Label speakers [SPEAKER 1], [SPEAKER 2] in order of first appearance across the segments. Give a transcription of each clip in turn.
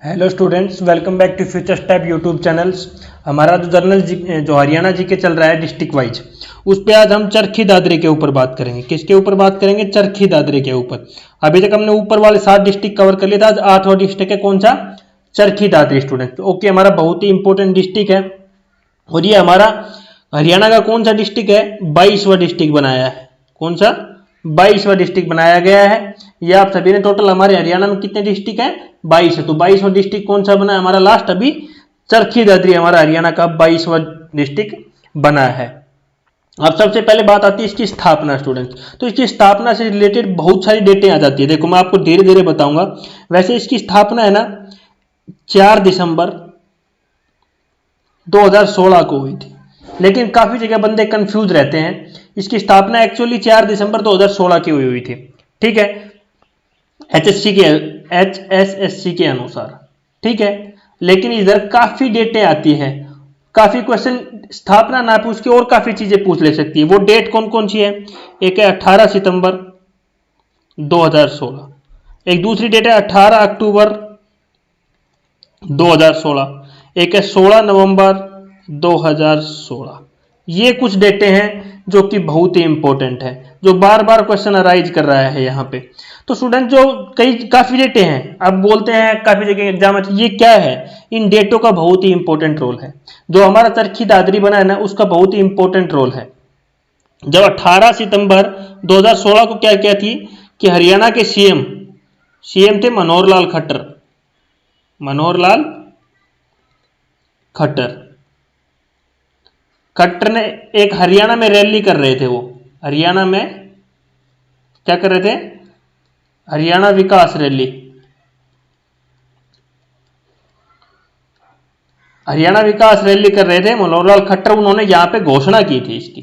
[SPEAKER 1] Hello students, welcome back to future step YouTube channels. हमारा जो हरियाणा जी के चल रहा है डिस्ट्रिक्ट वाइज, उस पे आज हम चरखी दादरी के ऊपर बात करेंगे। किसके ऊपर बात करेंगे? चरखी दादरी के ऊपर। अभी तक हमने ऊपर वाले 7 डिस्ट्रिक्ट कवर कर लिया था, आज 8वां डिस्ट्रिक्ट है। कौन सा? चरखी दादरी स्टूडेंट। ओके, हमारा बहुत ही इंपॉर्टेंट डिस्ट्रिक्ट है और ये हमारा हरियाणा का कौन सा डिस्ट्रिक्ट है? 22वां डिस्ट्रिक्ट बनाया है। कौन सा? 22वां डिस्ट्रिक्ट बनाया गया है। ये आप सभी ने टोटल हमारे हरियाणा में कितने डिस्ट्रिक्ट है? 22 है। तो 22वां डिस्ट्रिक्ट कौन सा बना है हमारा? लास्ट अभी चरखी दादरी हमारा हरियाणा का 22वां डिस्ट्रिक्ट बना है। अब सबसे पहले बात आती है इसकी स्थापना स्टूडेंट्स। तो इसकी स्थापना से रिलेटेड बहुत सारी डेटें आ जाती है। देखो मैं आपको धीरे धीरे बताऊंगा। वैसे इसकी स्थापना है ना 4 दिसंबर 2016 को हुई थी, लेकिन काफी जगह बंदे कंफ्यूज रहते हैं। इसकी स्थापना एक्चुअली 4 दिसंबर 2016 की हुई थी। ठीक है, HSSC के अनुसार। ठीक है, लेकिन इधर काफी डेटें आती हैं, काफी क्वेश्चन स्थापना ना पूछ के और काफी चीजें पूछ ले सकती है। वो डेट कौन कौन सी है? एक है 18 सितंबर 2016, एक दूसरी डेट है 18 अक्टूबर 2016, एक है 16 नवंबर 2016। ये कुछ डेटें हैं जो कि बहुत ही इंपॉर्टेंट है, जो बार बार क्वेश्चन अराइज कर रहा है यहाँ पे। तो स्टूडेंट जो काफी डेटें हैं, अब बोलते हैं काफी जगह एग्जाम में, ये क्या है? इन डेटों का बहुत ही इंपॉर्टेंट रोल है। जो हमारा चरखी दादरी बना है ना, उसका बहुत ही इंपॉर्टेंट रोल है। जब 18 सितंबर 2016 को क्या क्या थी कि हरियाणा के सीएम थे मनोहर लाल खट्टर ने एक हरियाणा में रैली कर रहे थे। वो हरियाणा में क्या कर रहे थे? हरियाणा विकास रैली। हरियाणा विकास रैली कर रहे थे मनोहर लाल खट्टर। उन्होंने यहां पे घोषणा की थी इसकी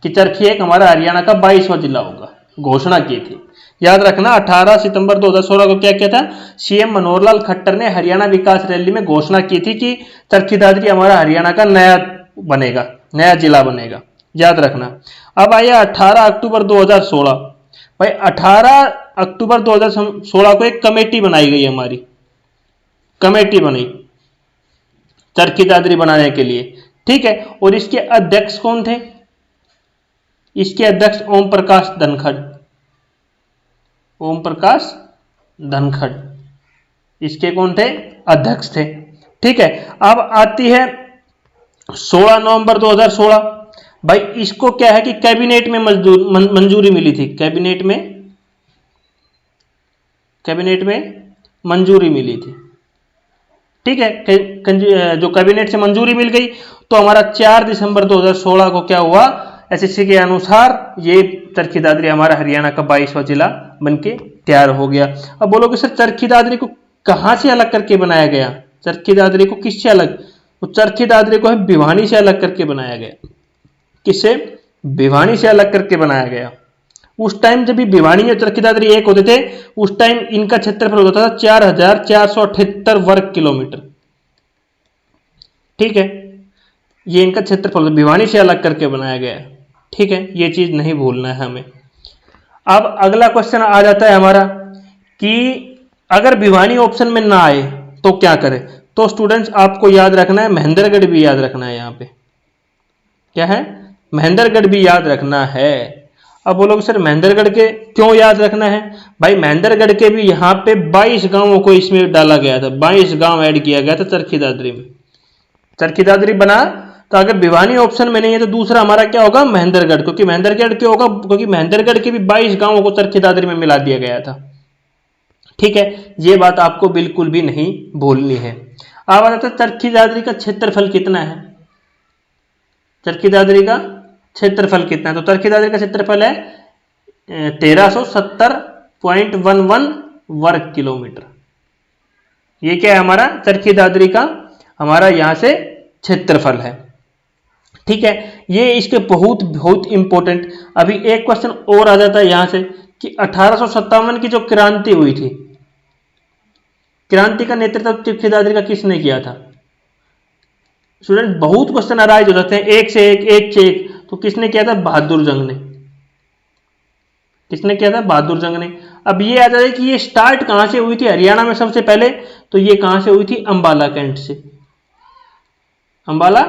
[SPEAKER 1] कि चरखी एक हमारा हरियाणा का 22वां जिला होगा। घोषणा की थी, याद रखना। 18 सितंबर 2016 को क्या किया था? सीएम मनोहर लाल खट्टर ने हरियाणा विकास रैली में घोषणा की थी कि चरखी दादरी हमारा हरियाणा का नया जिला बनेगा। याद रखना। अब आया 18 अक्टूबर 2016। भाई 18 अक्टूबर 2016 को एक कमेटी बनाई गई, हमारी कमेटी बनी चरखी दादरी बनाने के लिए। ठीक है, और इसके अध्यक्ष कौन थे? इसके अध्यक्ष ओम प्रकाश धनखड़ इसके कौन थे? अध्यक्ष थे। ठीक है, अब आती है 16 नवंबर 2016। भाई इसको क्या है कि कैबिनेट में मंजूरी मिली थी। कैबिनेट में मंजूरी मिली थी। ठीक है, जो कैबिनेट से मंजूरी मिल गई तो हमारा 4 दिसंबर 2016 को क्या हुआ? एसएससी के अनुसार ये चरखी दादरी हमारा हरियाणा का 22वां जिला बनके तैयार हो गया। अब बोलोगे सर चरखी दादरी को कहां से अलग करके बनाया गया? चरखी दादरी को किससे अलग? तो चरखी दादरी को है भिवानी से अलग करके बनाया गया। किससे? भिवानी से अलग करके बनाया गया। उस टाइम जब भी भिवानी और चरखी दादरी एक होते थे, उस टाइम इनका क्षेत्रफल होता था 4478 वर्ग किलोमीटर। ठीक है, ये इनका क्षेत्रफल भिवानी से अलग करके बनाया गया है। ठीक है, ये चीज नहीं भूलना है हमें। अब अगला क्वेश्चन आ जाता है हमारा कि अगर भिवानी ऑप्शन में ना आए तो क्या करें? तो स्टूडेंट्स आपको याद रखना है, महेंद्रगढ़ भी याद रखना है। यहां पे क्या है? महेंद्रगढ़ भी याद रखना है। अब बोलोगे सर महेंद्रगढ़ के क्यों याद रखना है? भाई महेंद्रगढ़ के भी यहाँ पे 22 गांवों को इसमें डाला गया था। 22 गांव ऐड किया गया था चरखी दादरी में। चरखी दादरी बना तो अगर भिवानी ऑप्शन में नहीं है तो दूसरा हमारा क्या होगा? महेंद्रगढ़। क्योंकि महेंद्रगढ़ क्यों होगा? क्योंकि महेंद्रगढ़ के भी 22 गांवों को चरखी दादरी में मिला दिया गया था। ठीक है, ये बात आपको बिल्कुल भी नहीं भूलनी है। अब आता है चरखी दादरी का क्षेत्रफल कितना है? चरखी दादरी का क्षेत्रफल कितना है? तो चरखी दादरी का क्षेत्रफल है 1370.11 वर्ग किलोमीटर। ये क्या है हमारा? चरखी दादरी का हमारा यहां से क्षेत्रफल है। ठीक है, ये इसके बहुत बहुत इंपॉर्टेंट। अभी एक क्वेश्चन और आ जाता है यहां से कि 1857 की जो क्रांति हुई थी, क्रांति का नेतृत्व चरखी दादरी का किसने किया था? स्टूडेंट बहुत क्वेश्चन अराइज हो जाते हैं, एक से एक। तो किसने किया था? बहादुर जंग ने। किसने किया था? बहादुर जंग ने। अब ये आ जाए कि ये स्टार्ट कहां से हुई थी? हरियाणा में सबसे पहले। तो ये कहां से हुई थी? अंबाला कैंट से। अंबाला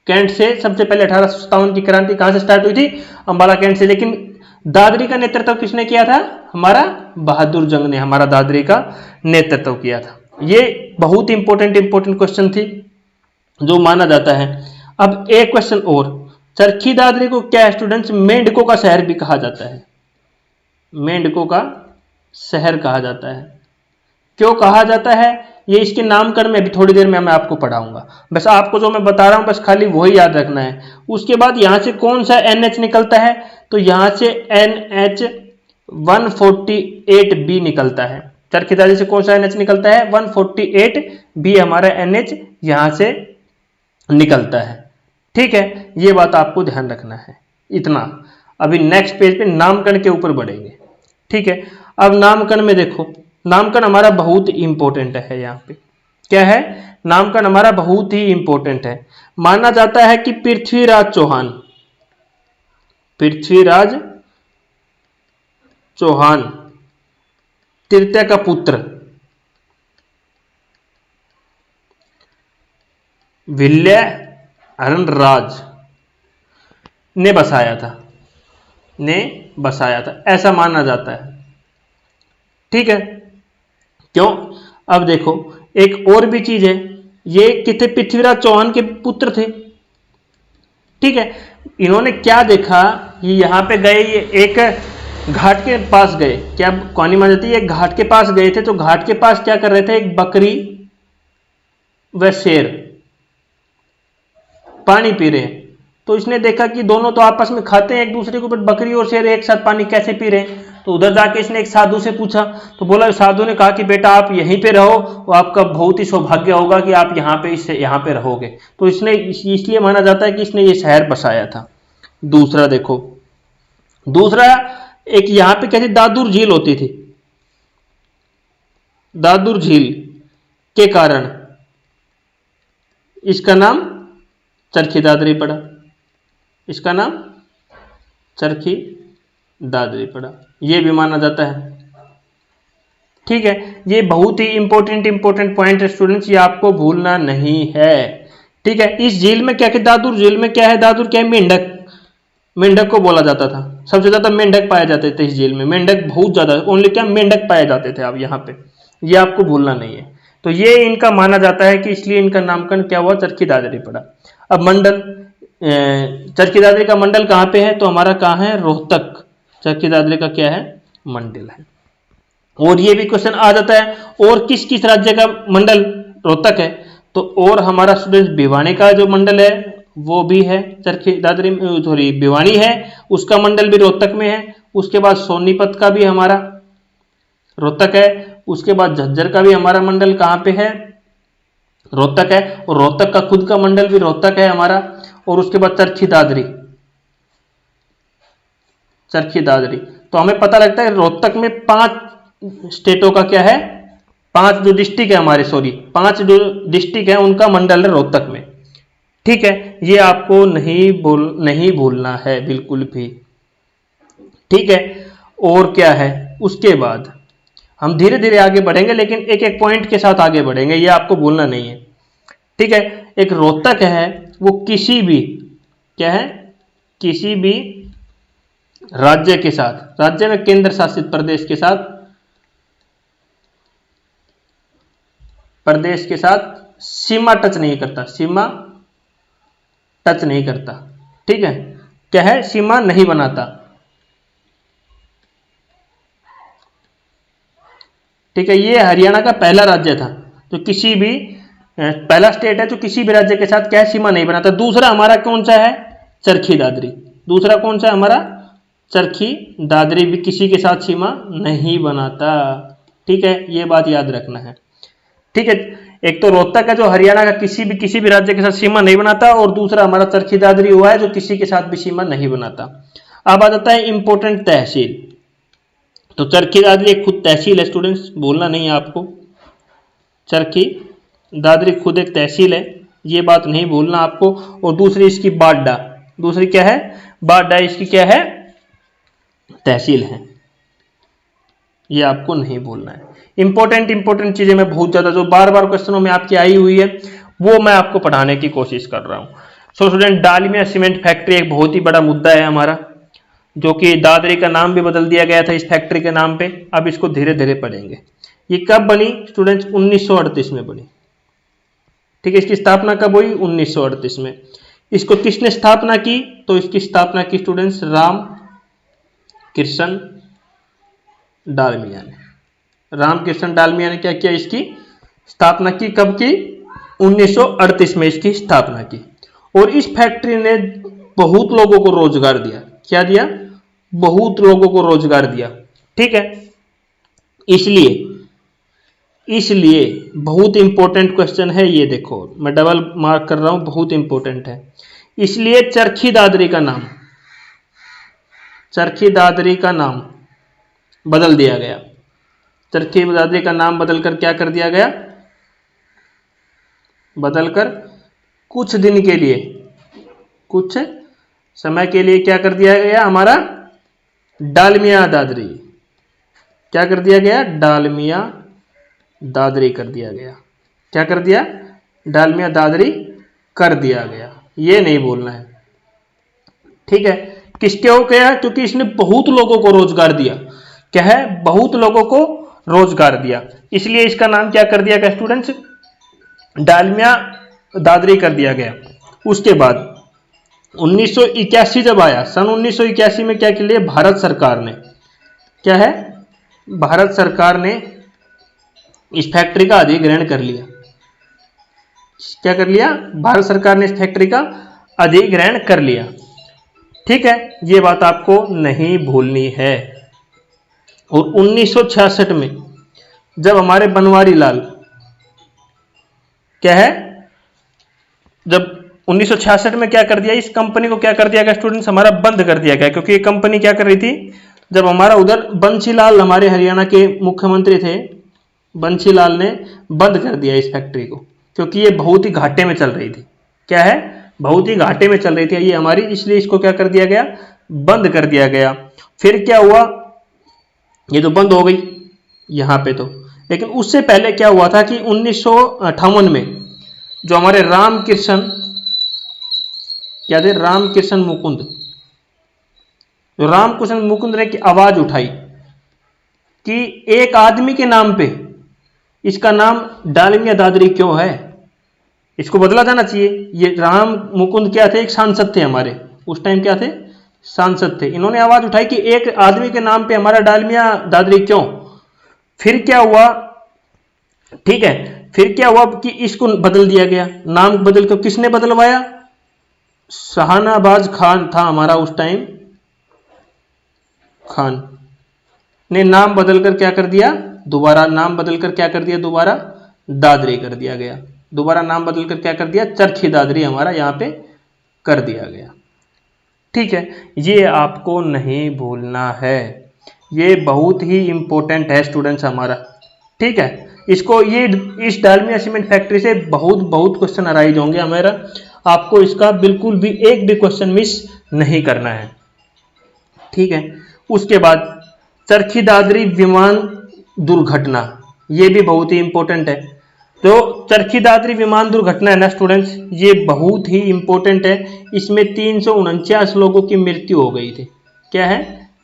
[SPEAKER 1] कैंट से सबसे पहले 1857 की क्रांति कहां से स्टार्ट हुई थी? अंबाला कैंट से। लेकिन दादरी का नेतृत्व किसने किया था? हमारा बहादुर जंग ने हमारा दादरी का नेतृत्व किया था। ये बहुत इंपॉर्टेंट क्वेश्चन थी जो माना जाता है। अब एक क्वेश्चन और, चरखी दादरी को क्या स्टूडेंट्स मेंढकों का शहर भी कहा जाता है? मेंढकों का शहर कहा जाता है। क्यों कहा जाता है? ये इसके नामकरण में अभी थोड़ी देर में मैं आपको पढ़ाऊंगा। बस आपको जो मैं बता रहा हूं बस खाली वही याद रखना है। उसके बाद यहां से कौन सा NH निकलता है? तो यहां से NH 148B निकलता है। चरखी दादरी से कौन सा NH निकलता है? 148B हमारा NH यहां से निकलता है। ठीक है, ये बात आपको ध्यान रखना है। इतना। अभी नेक्स्ट पेज पे नामकरण के ऊपर बढ़ेंगे। ठीक है, अब नामकरण में देखो, नामकरण हमारा बहुत इंपॉर्टेंट है। यहाँ पे क्या है? नामकरण हमारा बहुत ही इंपॉर्टेंट है। माना जाता है कि पृथ्वीराज चौहान, पृथ्वीराज चौहान तृतीय का पुत्र विल्यहरण राज ने बसाया था, ऐसा माना जाता है। ठीक है, क्यों? अब देखो एक और भी चीज है, ये कितने पृथ्वीराज चौहान के पुत्र थे। ठीक है, इन्होंने क्या देखा? ये यहां पे गए, ये एक घाट के पास गए। क्या कहानी मान जाती है? एक घाट के पास गए थे। तो घाट के पास क्या कर रहे थे? एक बकरी व शेर पानी पी रहे हैं। तो इसने देखा कि दोनों तो आपस में खाते हैं एक दूसरे को, बट बकरी और शेर एक साथ पानी कैसे पी रहे हैं? तो उधर जाके इसने एक साधु से पूछा। तो बोला, साधु ने कहा कि बेटा आप यहीं पे रहो, वो आपका बहुत ही सौभाग्य होगा कि आप यहाँ पे रहोगे। तो इसने इसलिए माना जाता है कि इसने ये शहर बसाया था। दूसरा देखो, दूसरा एक यहाँ पे कहते दादुर झील होती थी। दादुर झील के कारण इसका नाम चरखी दादरी पड़ा। इसका नाम चरखी दादरी पड़ा, यह भी माना जाता है। ठीक है, ये बहुत ही इंपॉर्टेंट पॉइंट है स्टूडेंट्स, ये आपको भूलना नहीं है। ठीक है, इस झील में क्या है? दादुर झील में क्या है? दादुर क्या है? मेंढक। मेंढक को बोला जाता था, सबसे ज्यादा मेंढक पाए जाते थे इस झील में। मेंढक बहुत ज्यादा, ओनली क्या मेंढक पाए जाते थे। अब यहाँ पे ये आपको भूलना नहीं है। तो ये इनका माना जाता है कि इसलिए इनका नामकरण क्या हुआ? चरखी दादरी पड़ा। अब मंडल, चरखी दादरी का मंडल कहाँ पे है? तो हमारा कहाँ है? रोहतक। चरखी दादरी का क्या है? मंडल है। और ये भी क्वेश्चन आ जाता है, और किस किस राज्य का मंडल रोहतक है? तो और हमारा स्टूडेंट भिवानी का जो मंडल है वो भी है चरखी दादरी, सॉरी भिवानी है, उसका मंडल भी रोहतक में है। उसके बाद सोनीपत का भी हमारा रोहतक है। उसके बाद झज्जर का भी हमारा मंडल कहाँ पे है? रोहतक है। और रोहतक का खुद का मंडल भी रोहतक है हमारा। और उसके बाद चरखी दादरी, चरखी दादरी। तो हमें पता लगता है रोहतक में 5 स्टेटों का क्या है? 5 जो डिस्ट्रिक्ट है हमारे, सॉरी 5 जो डिस्ट्रिक्ट है उनका मंडल है रोहतक में। ठीक है, ये आपको नहीं भूलना है बिल्कुल भी। ठीक है, और क्या है? उसके बाद हम धीरे धीरे आगे बढ़ेंगे, लेकिन एक एक पॉइंट के साथ आगे बढ़ेंगे, ये आपको भूलना नहीं है। ठीक है, एक रोहतक है, वो किसी भी क्या है? किसी भी राज्य के साथ, राज्य में केंद्र शासित प्रदेश के साथ सीमा टच नहीं करता। सीमा टच नहीं करता। ठीक है, क्या है? सीमा नहीं बनाता। ठीक है, ये हरियाणा का पहला राज्य था जो किसी भी, पहला स्टेट है जो किसी भी राज्य के साथ क्या है? सीमा नहीं बनाता। दूसरा हमारा कौन सा है? चरखी दादरी। दूसरा कौन सा है हमारा? चरखी दादरी भी किसी के साथ सीमा नहीं बनाता। ठीक है, ये बात याद रखना है। ठीक है, एक तो रोहतक है जो हरियाणा का किसी भी राज्य के साथ सीमा नहीं बनाता, और दूसरा हमारा चरखी दादरी हुआ है जो किसी के साथ भी सीमा नहीं बनाता। अब आ जाता है इंपॉर्टेंट तहसील। तो चरखी दादरी एक खुद तहसील है स्टूडेंट्स, भूलना नहीं है आपको। चरखी दादरी खुद एक तहसील है, ये बात नहीं भूलना आपको। और दूसरी इसकी बाड्डा, दूसरी क्या है? बाड्डा इसकी क्या है? तहसील हैं। ये आपको नहीं भूलना है। इंपॉर्टेंट चीजें मैं बहुत ज्यादा जो बार बार क्वेश्चनों में आपकी आई हुई है वो मैं आपको पढ़ाने की कोशिश कर रहा हूं। So student, Dalmia cement factory एक बहुत ही बड़ा मुद्दा है हमारा, जो कि दादरी का नाम भी बदल दिया गया था इस फैक्ट्री के नाम पे। अब इसको धीरे धीरे पढ़ेंगे। ये कब बनी स्टूडेंट्स? 1938 में बनी। ठीक है, इसकी स्थापना कब हुई? 1938 में। इसको किसने स्थापना की? तो इसकी स्थापना की स्टूडेंट्स राम कृष्ण डालमिया ने। राम कृष्ण डालमिया ने क्या किया? इसकी स्थापना की। कब की? 1938 में इसकी स्थापना की। और इस फैक्ट्री ने बहुत लोगों को रोजगार दिया। क्या दिया? बहुत लोगों को रोजगार दिया। ठीक है, इसलिए बहुत इंपॉर्टेंट क्वेश्चन है ये, देखो मैं डबल मार्क कर रहा हूं, बहुत इंपॉर्टेंट है। इसलिए चरखी दादरी का नाम बदल दिया गया। चरखी दादरी का नाम बदलकर क्या कर दिया गया? बदलकर कुछ दिन के लिए, कुछ समय के लिए क्या कर दिया गया? हमारा डालमिया दादरी। क्या कर दिया गया? डालमिया दादरी कर दिया गया। क्या कर दिया? डालमिया दादरी कर दिया गया। ये नहीं बोलना है। ठीक है, किसके हो गया? क्योंकि इसने बहुत लोगों को रोजगार दिया। क्या है? बहुत लोगों को रोजगार दिया, इसलिए इसका नाम क्या कर दिया गया स्टूडेंट्स? डालमिया दादरी कर दिया गया। उसके बाद 1981 जब आया, सन 1981 में क्या के लिए भारत सरकार ने, क्या है? भारत सरकार ने इस फैक्ट्री का अधिग्रहण कर लिया। क्या कर लिया? भारत सरकार ने इस फैक्ट्री का अधिग्रहण कर लिया। ठीक है, ये बात आपको नहीं भूलनी है। और 1966 में जब हमारे बनवारी लाल, क्या है, जब 1966 में क्या कर दिया? इस कंपनी को क्या कर दिया गया स्टूडेंट्स? हमारा बंद कर दिया गया। क्योंकि ये कंपनी क्या कर रही थी? जब हमारा उधर बंसीलाल हमारे हरियाणा के मुख्यमंत्री थे, बंसीलाल ने बंद कर दिया इस फैक्ट्री को, क्योंकि ये बहुत ही घाटे में चल रही थी। क्या है? बहुत ही घाटे में चल रही थी ये हमारी, इसलिए इसको क्या कर दिया गया? बंद कर दिया गया। फिर क्या हुआ? ये तो बंद हो गई यहां पे तो, लेकिन उससे पहले क्या हुआ था कि 1958 में जो हमारे रामकृष्ण, क्या थे? रामकृष्ण मुकुंद, जो रामकृष्ण मुकुंद ने की आवाज उठाई कि एक आदमी के नाम पे इसका नाम डालमिया दादरी क्यों है, इसको बदला जाना चाहिए। ये राम मुकुंद क्या थे? एक सांसद थे हमारे, उस टाइम क्या थे? सांसद थे। इन्होंने आवाज उठाई कि एक आदमी के नाम पे हमारा डालमिया दादरी क्यों। फिर क्या हुआ? ठीक है, फिर क्या हुआ कि इसको बदल दिया गया। नाम बदल कर किसने बदलवाया? शाहनवाज खान था हमारा उस टाइम, खान ने नाम बदलकर क्या कर दिया? दोबारा नाम बदलकर क्या कर दिया? दोबारा दादरी कर दिया गया। दोबारा नाम बदलकर क्या कर दिया? चरखी दादरी हमारा यहां पे कर दिया गया। ठीक है, ये आपको नहीं भूलना है, ये बहुत ही इंपॉर्टेंट है स्टूडेंट्स हमारा। ठीक है, इसको ये इस डालमिया सीमेंट फैक्ट्री से बहुत क्वेश्चन अराइज होंगे हमारा, आपको इसका बिल्कुल भी एक भी क्वेश्चन मिस नहीं करना है। ठीक है, उसके बाद चरखी दादरी विमान दुर्घटना, ये भी बहुत ही इंपॉर्टेंट है। तो चरखी दादरी विमान दुर्घटना है ना स्टूडेंट्स, ये बहुत ही इंपॉर्टेंट है। इसमें 349 लोगों की मृत्यु हो गई थी। क्या है?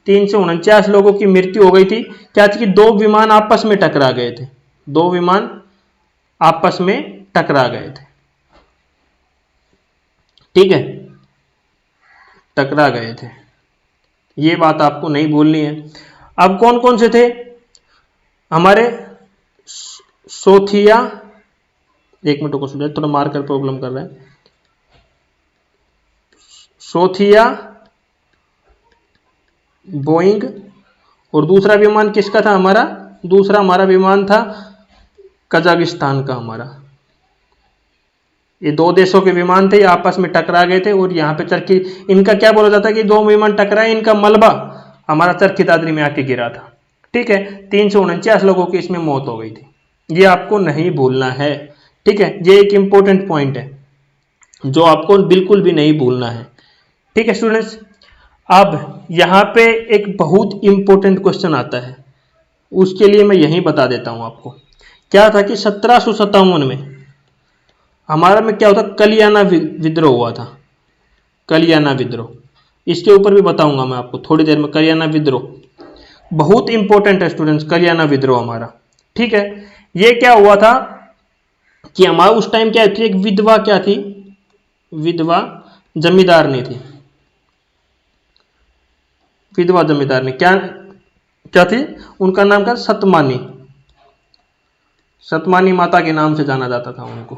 [SPEAKER 1] 349 लोगों की मृत्यु हो गई थी। क्या थी कि दो विमान आपस में टकरा गए थे, दो विमान आपस में टकरा गए थे। ठीक है, टकरा गए थे, ये बात आपको नहीं भूलनी है। अब कौन कौन से थे हमारे? सोथिया, एक मिनट को सुनिए, थोड़ा मार्कर प्रॉब्लम कर रहे हैं। सोथिया, बोइंग, और दूसरा विमान किसका था हमारा? दूसरा हमारा विमान था कजाकिस्तान का हमारा। ये दो देशों के विमान थे, ये आपस में टकरा गए थे। और यहाँ पे चरखी, इनका क्या बोला जाता है कि दो विमान टकराए, इनका मलबा हमारा चरखी दादरी में आके गिरा था। ठीक है, 349 लोगों की इसमें मौत हो गई थी, ये आपको नहीं भूलना है। ठीक है, ये एक इंपॉर्टेंट पॉइंट है जो आपको बिल्कुल भी नहीं भूलना है। ठीक है स्टूडेंट्स, अब यहाँ पे एक बहुत इंपॉर्टेंट क्वेश्चन आता है, उसके लिए मैं यही बता देता हूँ आपको। क्या था कि 1757 में हमारा में क्या होता, कलियाना विद्रोह हुआ था। कलियाना विद्रोह, इसके ऊपर भी बताऊंगा मैं आपको थोड़ी देर में। कलियाना विद्रोह बहुत इंपॉर्टेंट है स्टूडेंट्स, कलियाना विद्रोह हमारा। ठीक है, ये क्या हुआ था कि हमारा उस टाइम क्या थी, एक विधवा क्या थी, विधवा जमींदारनी थी। विधवा जमींदारनी क्या क्या थी, उनका नाम क्या, सतमानी। सतमानी माता के नाम से जाना जाता था उनको।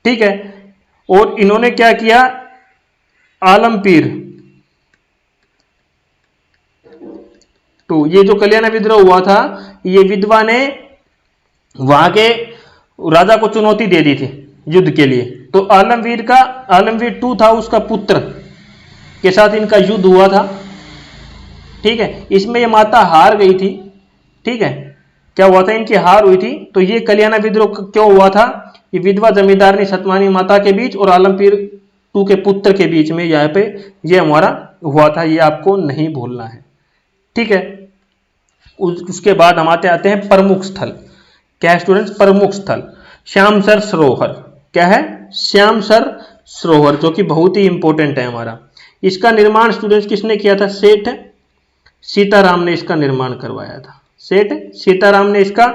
[SPEAKER 1] ठीक है, और इन्होंने क्या किया, आलमपीर तो ये जो कल्याण विद्रोह हुआ था, ये विधवा ने वहां के राजा को चुनौती दे दी थी युद्ध के लिए। तो आलमवीर टू था, उसका पुत्र के साथ इनका युद्ध हुआ था। ठीक है, इसमें ये माता हार गई थी। ठीक है, क्या हुआ था, इनकी हार हुई थी। तो ये कल्याण विद्रोह क्यों हुआ था, ये विधवा जमींदारनी सतमानी माता के बीच और आलमपीर टू के पुत्र के बीच में यहाँ पे ये हमारा हुआ था, ये आपको नहीं भूलना है। ठीक है, उसके बाद हम आते हैं प्रमुख स्थल। क्या है स्टूडेंट्स, प्रमुख स्थल श्यामसर सरोवर। क्या है, श्यामसर सरोवर, जो कि बहुत ही इंपॉर्टेंट है हमारा। इसका निर्माण स्टूडेंट्स किसने किया था, सेठ सीताराम ने इसका निर्माण करवाया था। सेठ सीताराम ने इसका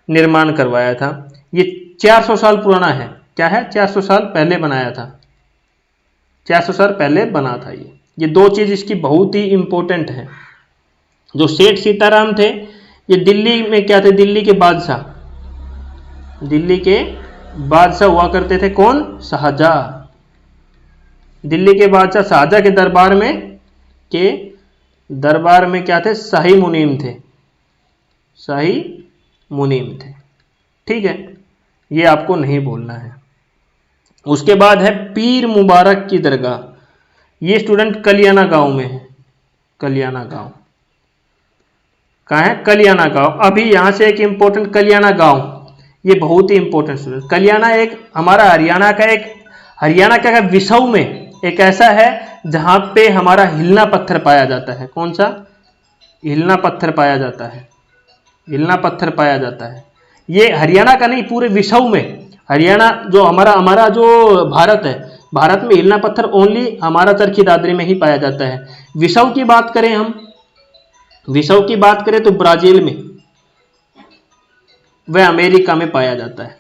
[SPEAKER 1] निर्माण करवाया था। ये 400 साल पुराना है। क्या है, 400 साल पहले बनाया था, 400 साल पहले बना था ये दो चीज इसकी बहुत ही इंपॉर्टेंट है। जो सेठ सीताराम थे, ये दिल्ली में क्या थे, दिल्ली के बादशाह, दिल्ली के बादशाह हुआ करते थे। कौन, शाहजहां। दिल्ली के बादशाह शाहजहां के दरबार में क्या थे, शाही मुनीम थे, शाही मुनीम थे। ठीक है, ये आपको नहीं बोलना है। उसके बाद है पीर मुबारक की दरगाह। ये स्टूडेंट कलियाना गांव में है। कलियाना गांव कहाँ है, कलियाना गांव। अभी यहां से एक इंपॉर्टेंट कलियाना गांव, ये बहुत ही इंपॉर्टेंट स्टूडेंट। कलियाना एक हमारा हरियाणा का विषव में एक ऐसा है जहां पे हमारा हिलना पत्थर पाया जाता है। कौन सा, हिलना पत्थर पाया जाता है, हिलना पत्थर पाया जाता है। ये हरियाणा का नहीं, पूरे विश्व में हरियाणा जो हमारा जो भारत है, भारत में हिलना पत्थर ओनली हमारा चरखी दादरी में ही पाया जाता है। विश्व की बात करें हम, विश्व की बात करें तो ब्राजील में, वह अमेरिका में पाया जाता है।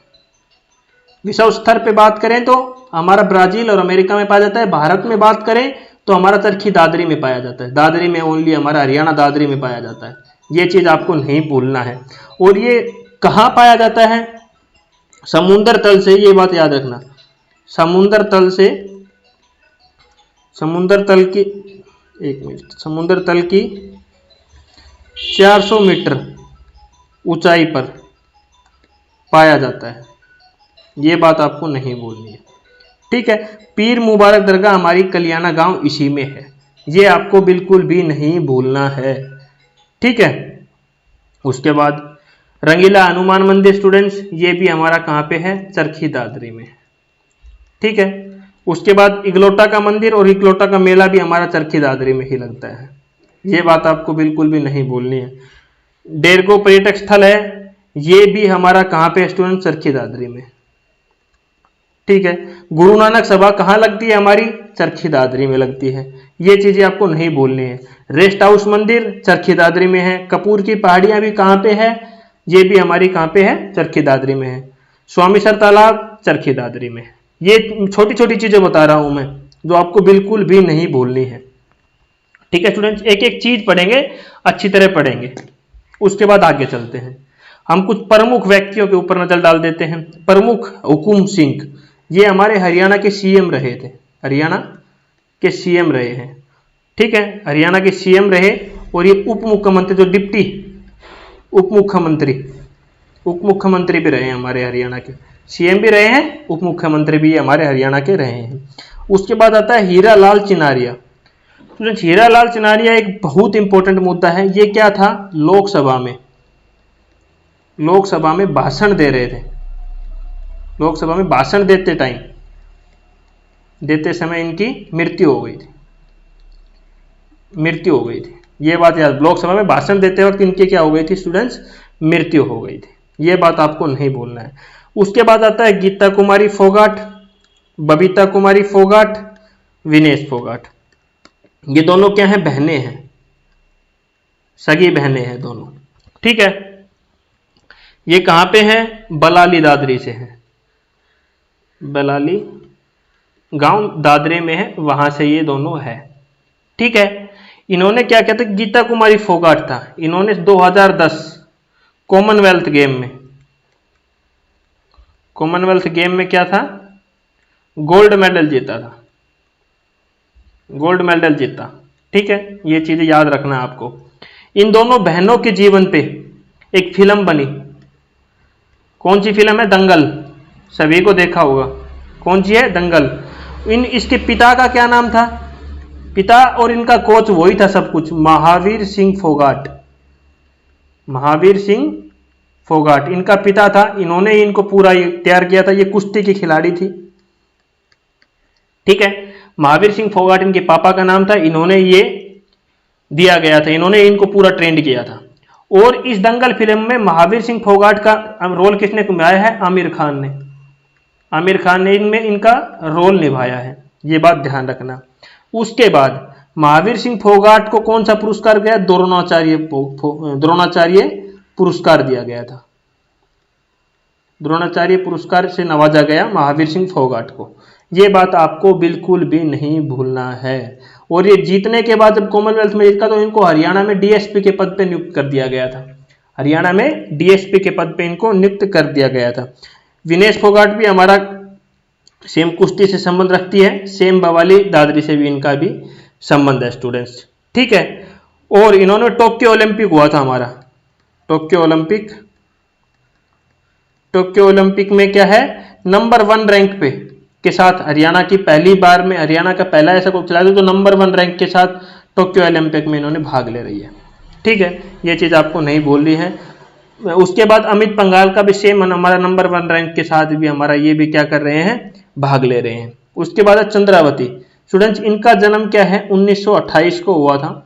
[SPEAKER 1] विश्व स्तर पे बात करें तो हमारा ब्राजील और अमेरिका में पाया जाता है। भारत में बात करें तो हमारा चरखी दादरी में पाया जाता है। दादरी में ओनली हमारा हरियाणा दादरी में पाया जाता है। ये चीज आपको नहीं भूलना है। और ये कहाँ पाया जाता है, समुद्र तल से, ये बात याद रखना। समुद्र तल की 400 मीटर ऊंचाई पर पाया जाता है। ये बात आपको नहीं बोलनी है। ठीक है, पीर मुबारक दरगाह हमारी कलियाना गांव इसी में है, ये आपको बिल्कुल भी नहीं भूलना है। ठीक है, उसके बाद रंगीला हनुमान मंदिर स्टूडेंट्स, ये भी हमारा कहाँ पे है, चरखी दादरी में। ठीक है, उसके बाद इगलोटा का मंदिर और इगलोटा का मेला भी हमारा चरखी दादरी में ही लगता है। ये बात आपको बिल्कुल भी नहीं बोलनी है। डेरगो पर्यटक स्थल है, ये भी हमारा कहाँ पे स्टूडेंट, चरखी दादरी में। ठीक है, गुरु नानक सभा कहाँ लगती है हमारी, चरखी दादरी में लगती है। ये चीजें आपको नहीं बोलनी है। रेस्ट हाउस मंदिर चरखी दादरी में है। कपूर की पहाड़ियां भी कहाँ पे है, ये भी हमारी कहाँ पे है, चरखी दादरी में है। स्वामीसर तालाब चरखी दादरी में है। ये छोटी छोटी चीजें बता रहा हूं मैं, जो आपको बिल्कुल भी नहीं भूलनी है। ठीक है स्टूडेंट्स, एक एक चीज पढ़ेंगे, अच्छी तरह पढ़ेंगे, उसके बाद आगे चलते हैं। हम कुछ प्रमुख व्यक्तियों के ऊपर नजर डाल देते हैं। प्रमुख हुकुम सिंह, ये हमारे हरियाणा के सीएम रहे थे, हरियाणा के सीएम रहे हैं। ठीक है, हरियाणा के सीएम रहे। और ये उप मुख्यमंत्री, जो डिप्टी उप मुख्यमंत्री भी रहे हैं हमारे हरियाणा के। सीएम भी रहे हैं, उप मुख्यमंत्री भी हमारे हरियाणा के रहे हैं। उसके बाद आता है हीरालाल चिनारिया। हीरालाल चिनारिया एक बहुत इंपॉर्टेंट मुद्दा है। ये क्या था, लोकसभा में भाषण दे रहे थे। लोकसभा में भाषण देते समय इनकी मृत्यु हो गई थी। मृत्यु हो गई थी। ये बात याद, लोकसभा में भाषण देते वक्त इनकी क्या हो गई थी स्टूडेंट्स, मृत्यु हो गई थी। ये बात आपको नहीं बोलना है। उसके बाद आता है गीता कुमारी फोगाट, बबीता कुमारी फोगाट, विनेश फोगाट। ये दोनों क्या हैं, बहनें हैं, सगी बहनें हैं दोनों, ठीक है। ये कहां पे हैं, बलाली दादरी से हैं, बलाली गांव दादरे में है, वहां से ये दोनों है, ठीक है। इन्होंने क्या कहते हैं, गीता कुमारी फोगाट था, इन्होंने 2010 कॉमनवेल्थ गेम में क्या था, गोल्ड मेडल जीता था, गोल्ड मेडल जीता, ठीक है। ये चीजें याद रखना है आपको। इन दोनों बहनों के जीवन पे एक फिल्म बनी, कौन सी फिल्म है, दंगल, सभी को देखा होगा, कौन सी है, दंगल। इसके पिता का क्या नाम था, पिता और इनका कोच वही था सब कुछ, महावीर सिंह फोगाट, महावीर सिंह फोगाट इनका पिता था। इन्होंने इनको पूरा तैयार किया था, ये कुश्ती की खिलाड़ी थी, ठीक है। महावीर सिंह फोगाट इनके पापा का नाम था, इन्होंने ये दिया गया था, इन्होंने इनको पूरा ट्रेंड किया था। और इस दंगल फिल्म में महावीर सिंह फोगाट का रोल किसने निभाया है, आमिर खान ने, आमिर खान ने इनमें इनका रोल निभाया है, ये बात ध्यान रखना। उसके बाद महावीर सिंह फोगाट को कौन सा पुरस्कार गया, द्रोणाचार्य पुरस्कार दिया गया था, द्रोणाचार्य पुरस्कार से नवाजा गया महावीर सिंह फोगाट को। ये बात आपको बिल्कुल भी नहीं भूलना है। और ये जीतने के बाद जब कॉमनवेल्थ में जीता तो इनको हरियाणा में डीएसपी के पद पे नियुक्त कर दिया गया था, हरियाणा में डीएसपी के पद पे इनको नियुक्त कर दिया गया था। विनेश फोगाट भी हमारा सेम कुश्ती से संबंध रखती है, सेम बवाली दादरी से भी इनका भी संबंध है स्टूडेंट्स, ठीक है। और इन्होंने टोक्यो ओलंपिक हुआ था हमारा, टोक्यो ओलंपिक में क्या है, नंबर 1 रैंक पे के साथ हरियाणा की पहली बार में, हरियाणा का पहला ऐसा कोई खिलाड़ी तो नंबर 1 रैंक के साथ टोक्यो ओलंपिक में इन्होंने भाग ले रही है, ठीक है। ये चीज आपको नहीं बोलनी है। उसके बाद अमित पंघाल का भी सेम हमारा नंबर 1 रैंक के साथ भी हमारा ये भी क्या कर रहे हैं, भाग ले रहे हैं। उसके बाद चंद्रावती स्टूडेंट्स, इनका जन्म क्या है, 1928 को हुआ था।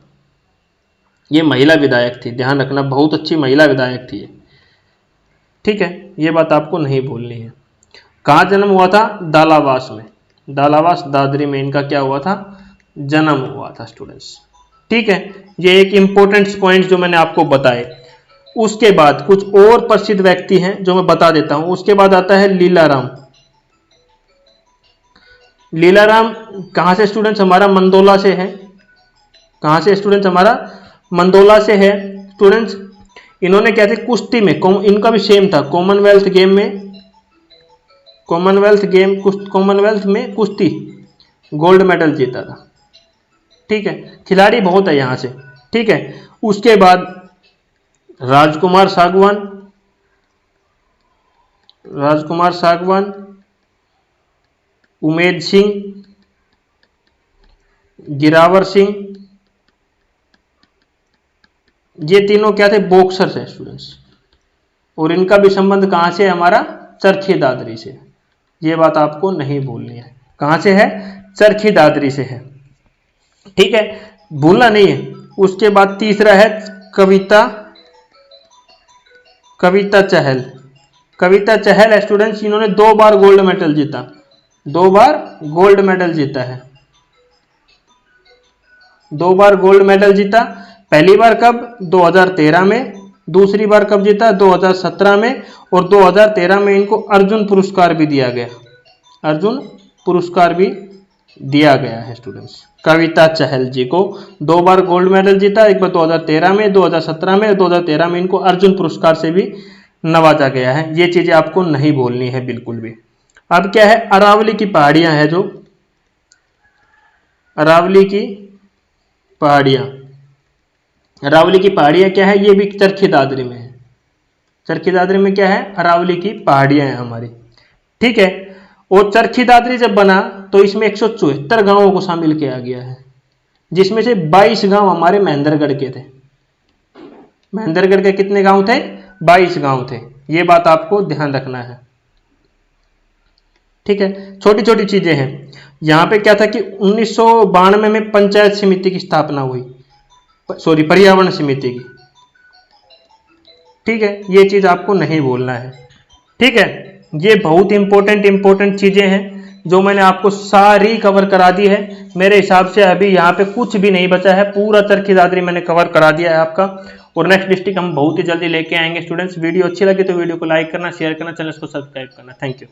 [SPEAKER 1] ये महिला विधायक थी, ध्यान रखना, बहुत अच्छी महिला विधायक थी, ठीक है। ये बात आपको नहीं भूलनी है। कहाँ जन्म हुआ था, दालावास में, दालावास दादरी में इनका क्या हुआ था, जन्म हुआ था स्टूडेंट्स, ठीक है। ये एक इंपॉर्टेंट पॉइंट जो मैंने आपको बताए। उसके बाद कुछ और प्रसिद्ध व्यक्ति हैं जो मैं बता देता हूं। उसके बाद आता है लीलाराम। लीलाराम कहां से स्टूडेंट्स, हमारा मंदोला से है, कहां से स्टूडेंट्स, हमारा मंदोला से है स्टूडेंट्स। इन्होंने क्या थे, कुश्ती में, इनका भी सेम था, कॉमनवेल्थ में कुश्ती गोल्ड मेडल जीता था, ठीक है। खिलाड़ी बहुत है यहां से, ठीक है। उसके बाद राजकुमार सागवान, उमेद सिंह, गिरावर सिंह, ये तीनों क्या थे, बॉक्सर्स है स्टूडेंट्स। और इनका भी संबंध कहां से है, हमारा चरखी दादरी से। ये बात आपको नहीं भूलनी है, कहां से है, चरखी दादरी से है, ठीक है, भूलना नहीं है। उसके बाद तीसरा है कविता चहल है स्टूडेंट्स। इन्होंने 2 बार गोल्ड मेडल जीता, 2 बार गोल्ड मेडल जीता है, 2 बार गोल्ड मेडल जीता। पहली बार कब, 2013 में, दूसरी बार कब जीता, 2017 में, और 2013 में इनको अर्जुन पुरस्कार भी दिया गया, अर्जुन पुरस्कार भी दिया गया है स्टूडेंट्स। कविता चहल जी को 2 बार गोल्ड मेडल जीता, एक बार 2013 में, 2017 में, 2013 में इनको अर्जुन पुरस्कार से भी नवाजा गया है। ये चीजें आपको नहीं बोलनी है बिल्कुल भी। अब क्या है, अरावली की पहाड़ियां हैं, जो अरावली की पहाड़ियां क्या है, ये भी चरखी दादरी में है। चरखी दादरी में क्या है, अरावली की पहाड़ियां हैं हमारी, ठीक है। और चरखी दादरी जब बना तो इसमें 174 गांवों को शामिल किया गया है, जिसमें से 22 गांव हमारे महेंद्रगढ़ के थे। महेंद्रगढ़ के कितने गांव थे, 22 गांव थे। ये बात आपको ध्यान रखना है, ठीक है। छोटी छोटी चीजें हैं। यहां पे क्या था कि 1992 में पंचायत समिति की स्थापना हुई। सॉरी पर्यावरण समिति की। ठीक है, ये चीज आपको नहीं बोलना है। ठीक है, ये बहुत इंपॉर्टेंट चीजें हैं जो मैंने आपको सारी कवर करा दी है। मेरे हिसाब से अभी यहाँ पे कुछ भी नहीं बचा है, पूरा चरखी दादरी मैंने कवर करा दिया है आपका। और नेक्स्ट डिस्ट्रिक्ट हम बहुत ही जल्दी लेके आएंगे। स्टूडेंट्स, वीडियो अच्छी लगी तो वीडियो को लाइक करना, शेयर करना, चैनल को सब्सक्राइब करना। Thank you.